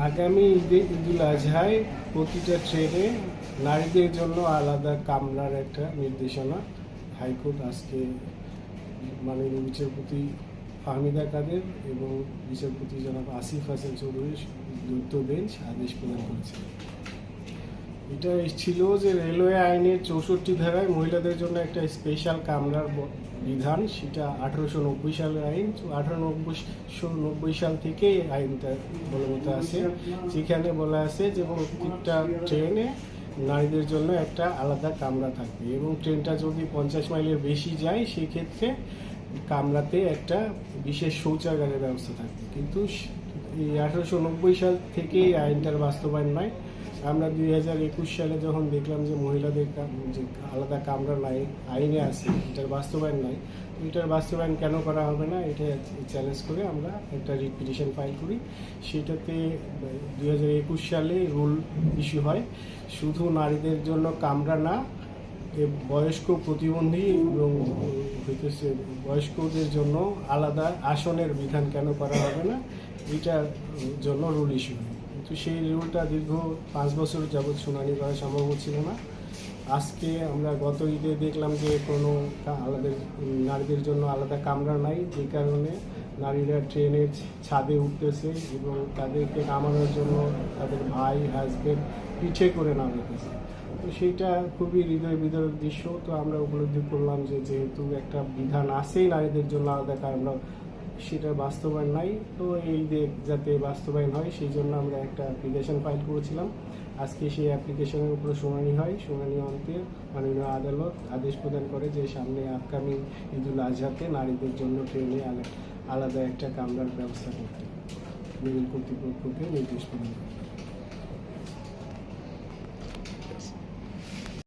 আগামী ঈদুল আজহায় প্রতিটা ট্রেনে নারীদের জন্য আলাদা কামরার একটা নির্দেশনা হাইকোর্ট আজকে মাননীয় বিচারপতি ফাহমিদা কাদের এবং বিচারপতি জনাব আসিফ হাসান চৌধুরীর যৌথ বেঞ্চ আদেশ প্রদান করেছে। এটা ছিল যে রেলওয়ে আইনের 64 ধারায় মহিলাদের জন্য একটা স্পেশাল কামরার বিধান, সেটা 1890 সালের আইন। 1890 সাল থেকে আইনটা বলবৎ আছে, যেখানে বলা আছে যে প্রত্যেকটা ট্রেনে নারীদের জন্য একটা আলাদা কামরা থাকবে এবং ট্রেনটা যদি 50 মাইলের বেশি যায় সেক্ষেত্রে কামরাতে একটা বিশেষ শৌচাগারের ব্যবস্থা থাকবে। কিন্তু এই 1890 সাল থেকে এই আইনটার বাস্তবায়ন নয়। আমরা 2021 সালে যখন দেখলাম যে মহিলাদের যে আলাদা কামরা নাই আইনে আছে, এটার বাস্তবায়ন নাই, তো এটার বাস্তবায়ন কেন করা হবে না এটা চ্যালেঞ্জ করে আমরা একটা রিট পিটিশন ফাইল করি। সেটাতে 2021 সালে রুল ইস্যু হয়, শুধু নারীদের জন্য কামরা না, বয়স্ক প্রতিবন্ধী এবং হইতেছে বয়স্কদের জন্য আলাদা আসনের বিধান কেন করা হবে না, এটার জন্য রুল ইস্যু হয়। কিন্তু সেই রুলটা দীর্ঘ 5 বছর যাবৎ শুনানি করা সম্ভব হচ্ছিল না। আজকে আমরা গত ঈদে দেখলাম যে কোনো আলাদা নারীদের জন্য আলাদা কামরা নাই, যে কারণে নারীরা ট্রেনের ছাদে উঠতেছে এবং তাদেরকে নামানোর জন্য তাদের ভাই হাজবেন্ড পিঠে করে নামাইতেছে। তো সেইটা খুবই হৃদয় বিদারক দৃশ্য। তো আমরা উপলব্ধি করলাম যে যেহেতু একটা বিধান আছেই নারীদের জন্য আলাদা কামরা, সেটা বাস্তবায়ন নাই, তো এই যাতে বাস্তবায়ন হয় সেই জন্য আমরা একটা অ্যাপ্লিকেশন ফাইল করেছিলাম। আজকে সেই অ্যাপ্লিকেশনের উপরে শুনানি হয়। শুনানি অন্তে মাননীয় আদালত আদেশ প্রদান করে যে সামনে আপকামিং ঈদুল আজহাতে নারীদের জন্য ট্রেনে আলাদা একটা কামরার ব্যবস্থা করতে রেল কর্তৃপক্ষকে নির্দেশ প্রদান করে।